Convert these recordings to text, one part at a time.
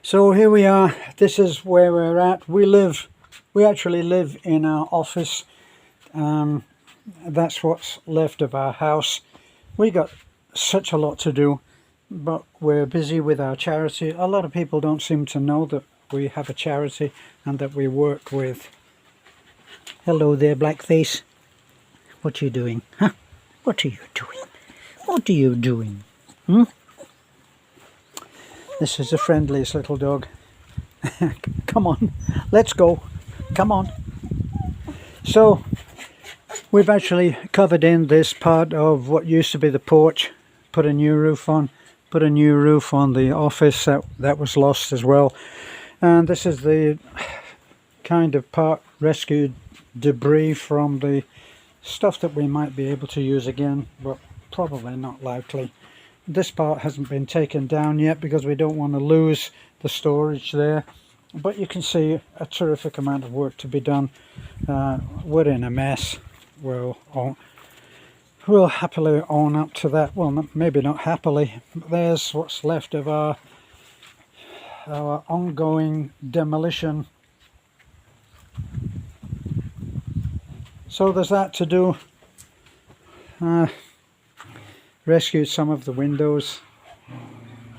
So here we are. This is where we're at. We actually live in our office. That's what's left of our house. We got such a lot to do, but we're busy with our charity. A lot of people don't seem to know that we have a charity and that we work with. Hello there, Blackface. What are you doing? Huh? What are you doing? What are you doing? Hmm? This is the friendliest little dog. Come on, let's go. Come on. So, we've actually covered in this part of what used to be the porch, put a new roof on, put a new roof on the office that was lost as well. And this is the kind of part rescued debris from the stuff that we might be able to use again, but probably not likely. This part hasn't been taken down yet because we don't want to lose the storage there, but you can see a terrific amount of work to be done. We're in a mess. We'll happily own up to that. Well, maybe not happily, but there's what's left of our ongoing demolition. So there's that to do. Rescued some of the windows.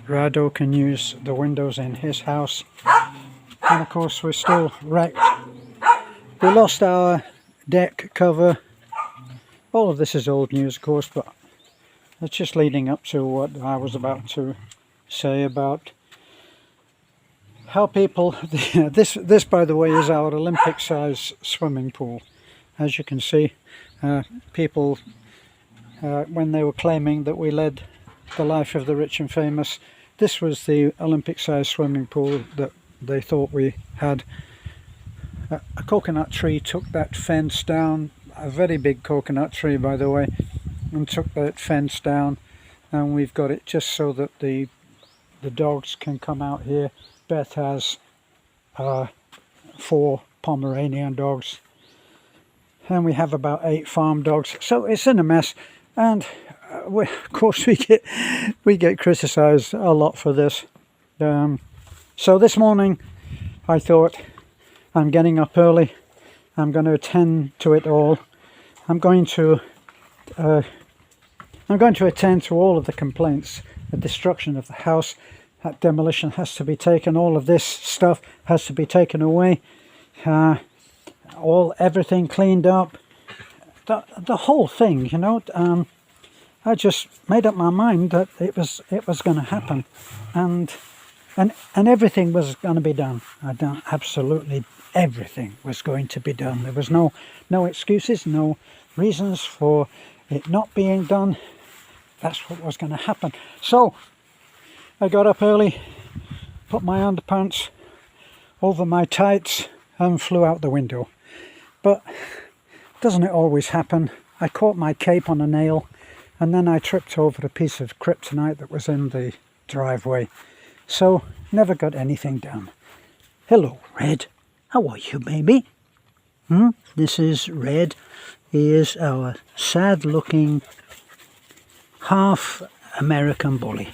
Rado can use the windows in his house. And of course we're still wrecked. We lost our deck cover. All of this is old news, of course, but it's just leading up to what I was about to say about how people... This, by the way, is our Olympic-size swimming pool. As you can see, people... when they were claiming that we led the life of the rich and famous, this was the Olympic-sized swimming pool that they thought we had. A coconut tree took that fence down, a very big coconut tree by the way, and took that fence down, and we've got it just so that the dogs can come out here. Beth has 4 Pomeranian dogs, and we have about 8 farm dogs, so it's in a mess. And of course we get criticized a lot for this. So this morning I thought, I'm getting up early, I'm going to attend to it all. I'm going to attend to all of the complaints. The destruction of the house, that demolition has to be taken, all of this stuff has to be taken away, everything cleaned up. The whole thing, you know. I just made up my mind that it was going to happen, and everything was going to be done. Absolutely everything was going to be done. There was no excuses, no reasons for it not being done. That's what was going to happen. So I got up early, put my underpants over my tights, and flew out the window. But doesn't it always happen? I caught my cape on a nail, and then I tripped over a piece of kryptonite that was in the driveway. So, never got anything done. Hello, Red. How are you, baby? This is Red. He is our sad-looking half American bully.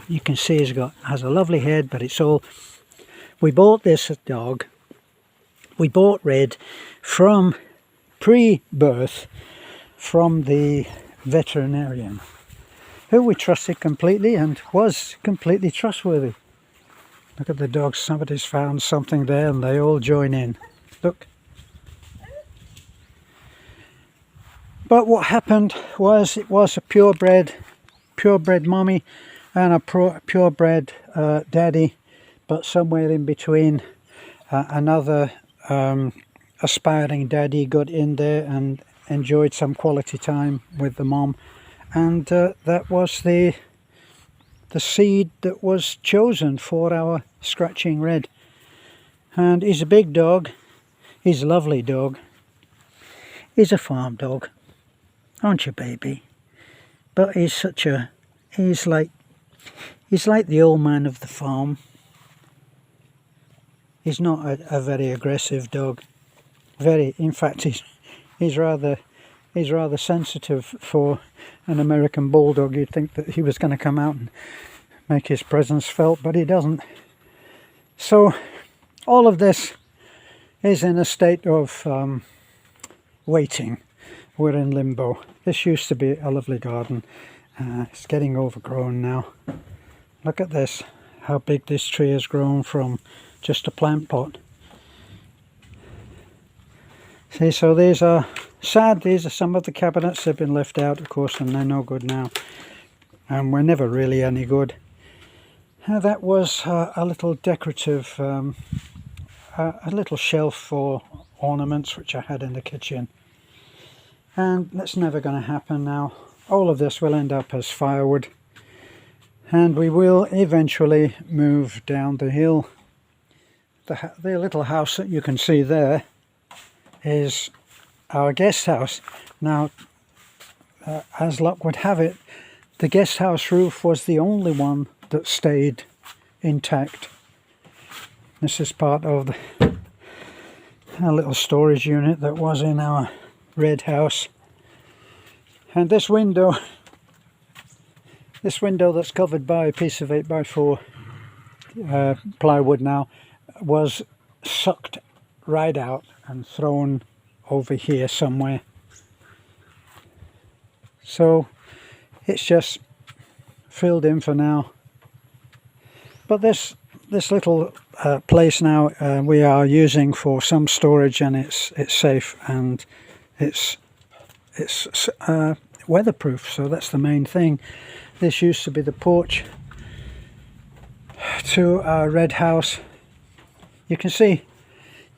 You can see has a lovely head, but it's all... We bought this dog. We bought Red from... pre-birth from the veterinarian, who we trusted completely and was completely trustworthy. Look at the dogs. Somebody's found something there and they all join in. Look. But what happened was, it was a purebred mommy and a purebred daddy, but somewhere in between another aspiring daddy got in there and enjoyed some quality time with the mom, and that was the seed that was chosen for our scratching Red. And he's a big dog, he's a lovely dog, he's a farm dog, aren't you, baby? But he's like the old man of the farm. He's not a very aggressive dog. In fact, he's rather sensitive for an American bulldog. You'd think that he was going to come out and make his presence felt, but he doesn't. So all of this is in a state of waiting. We're in limbo. This used to be a lovely garden. It's getting overgrown now. Look at this, how big this tree has grown from just a plant pot. See, so these are sad. These are some of the cabinets that have been left out, of course, and they're no good now. And we're never really any good. That was a little decorative, a little shelf for ornaments which I had in the kitchen. And that's never going to happen now. All of this will end up as firewood. And we will eventually move down the hill. The little house that you can see there is our guest house. Now, as luck would have it, the guest house roof was the only one that stayed intact. This is part of a little storage unit that was in our red house. And this window that's covered by a piece of 8x4 plywood now was sucked right out and thrown over here somewhere. So it's just filled in for now. But this little place now we are using for some storage, and it's safe and it's weatherproof, so that's the main thing. This used to be the porch to our red house. You can see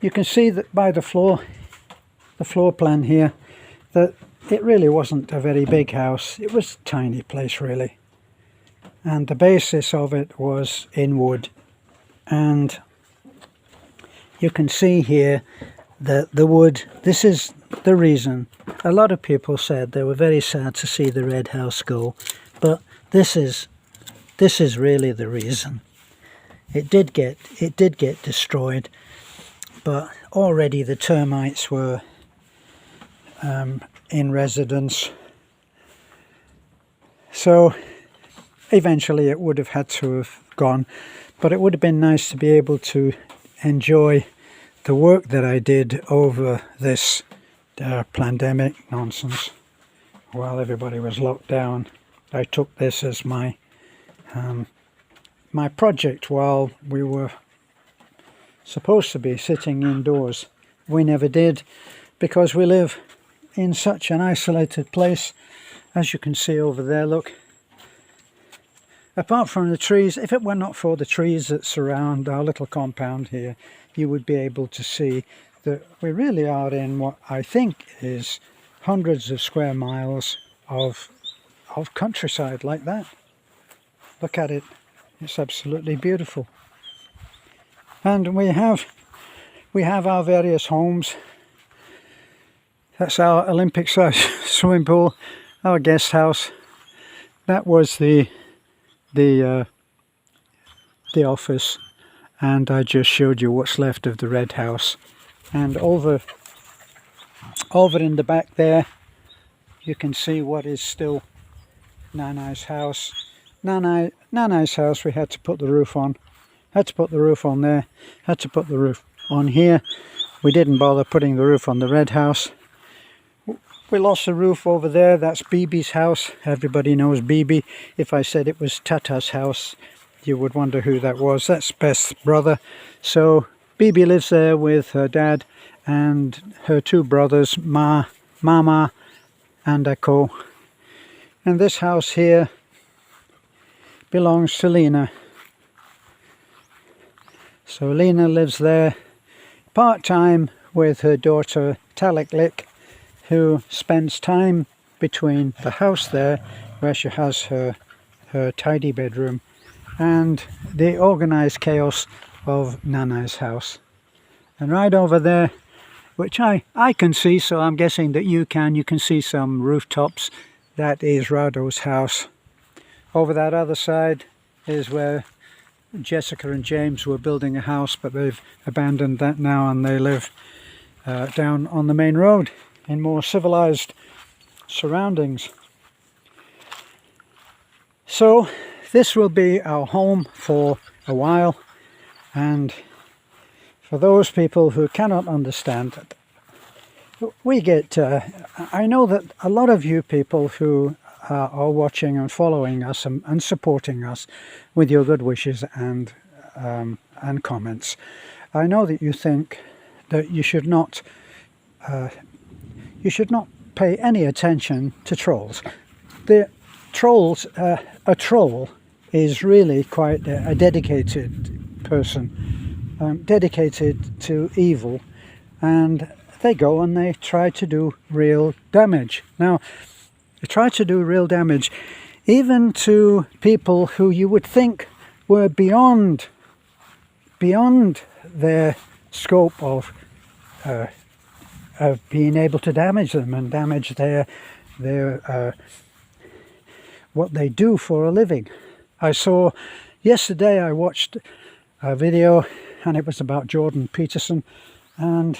that by the floor plan here, that it really wasn't a very big house. It was a tiny place really, and the basis of it was in wood. And you can see here that the wood, this is the reason. A lot of people said they were very sad to see the red house go, but this is really the reason. It did get destroyed, but already the termites were in residence. So eventually it would have had to have gone, but it would have been nice to be able to enjoy the work that I did over this pandemic nonsense while everybody was locked down. I took this as my my project while we were supposed to be sitting indoors. We never did, because we live in such an isolated place. As you can see over there, look, apart from the trees, if it were not for the trees that surround our little compound here, you would be able to see that we really are in what I think is hundreds of square miles of countryside like that. Look at it. It's absolutely beautiful. And we have our various homes. That's our Olympic-sized swimming pool, our guest house. That was the office, and I just showed you what's left of the red house. And over in the back there, you can see what is still Nanai's house. Nanai's house, we had to put the roof on. Had to put the roof on there. Had to put the roof on here. We didn't bother putting the roof on the red house. We lost the roof over there. That's Bibi's house. Everybody knows Bibi. If I said it was Tata's house, you would wonder who that was. That's Beth's brother. So Bibi lives there with her dad and her two brothers, Mama and Ako. And this house here belongs to Lena. So Lena lives there part-time with her daughter Taliklik, who spends time between the house there, where she has her tidy bedroom, and the organised chaos of Nanai's house. And right over there, which I can see, so I'm guessing that you can see some rooftops. That is Rado's house. Over that other side is where Jessica and James were building a house, but they've abandoned that now, and they live down on the main road in more civilized surroundings. So this will be our home for a while, And for those people who cannot understand, we get, I know that a lot of you people who are watching and following us and supporting us with your good wishes and comments, I know that you think that you should not pay any attention to trolls. The trolls, a troll is really quite a dedicated person, dedicated to evil, and they go and they try to do real damage. Now, they try to do real damage even to people who you would think were beyond their scope of being able to damage them and damage their what they do for a living. Yesterday I watched a video, and it was about Jordan Peterson, and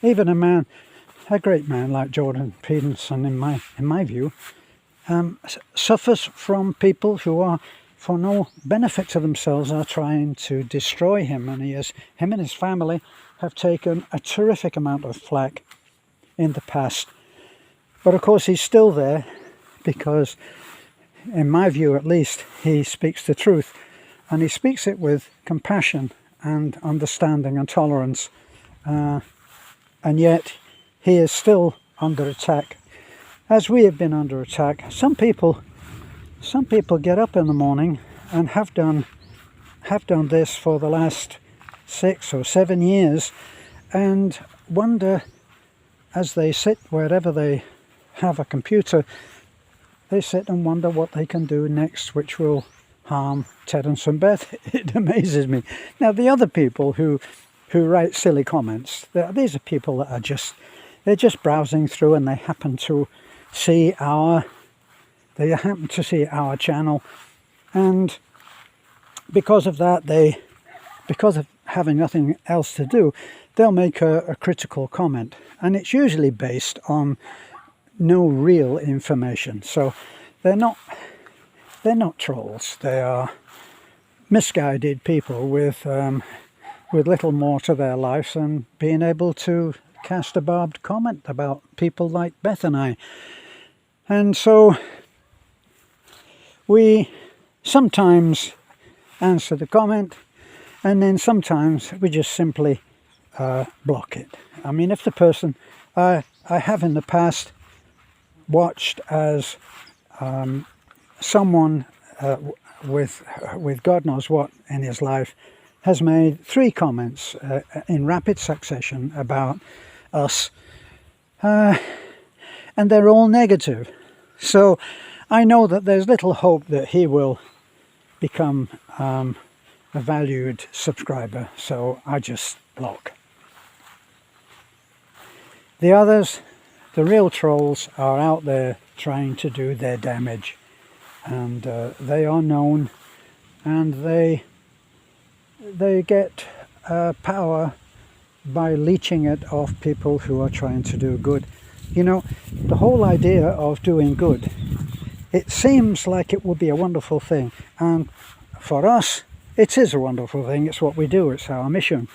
even a great man like Jordan Peterson, in my view, suffers from people who are, for no benefit to themselves, are trying to destroy him. And him and his family have taken a terrific amount of flack in the past. But of course he's still there because, in my view at least, he speaks the truth. And he speaks it with compassion and understanding and tolerance. And yet he is still under attack, as we have been under attack. Some people get up in the morning and have done this for the last 6 or 7 years, and wonder, as they sit wherever they have a computer, they sit and wonder what they can do next which will harm Terence and Beth. It amazes me. Now, the other people who write silly comments, these are people that they're just browsing through, and they happen to see our channel, and because of that, because of having nothing else to do, they'll make a critical comment, and it's usually based on no real information. So they're not trolls. They are misguided people with little more to their lives than being able to cast a barbed comment about people like Beth and I. And so we sometimes answer the comment, and then sometimes we just simply block it. I mean, if the person, I have in the past watched as someone with God knows what in his life has made 3 comments in rapid succession about us, and they're all negative. So I know that there's little hope that he will become a valued subscriber, so I just block. The others, the real trolls, are out there trying to do their damage, and they are known, and they get power by leeching it off people who are trying to do good. You know, the whole idea of doing good, it seems like it would be a wonderful thing, and for us it is a wonderful thing. It's what we do, it's our mission.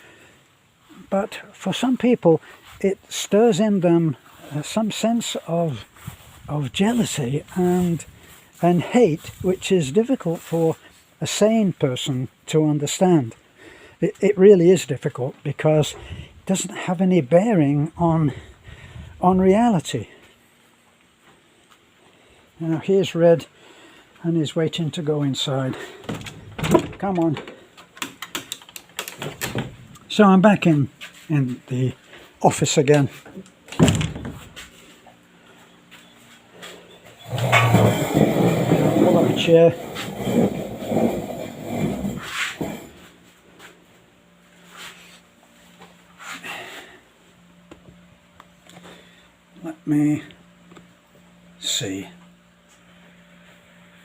But for some people it stirs in them some sense of jealousy and hate, which is difficult for a sane person to understand. It really is difficult, because it doesn't have any bearing on reality. Now here's Red, and he's waiting to go inside. Come on. So I'm back in the office again. Pull up a chair. Let me see.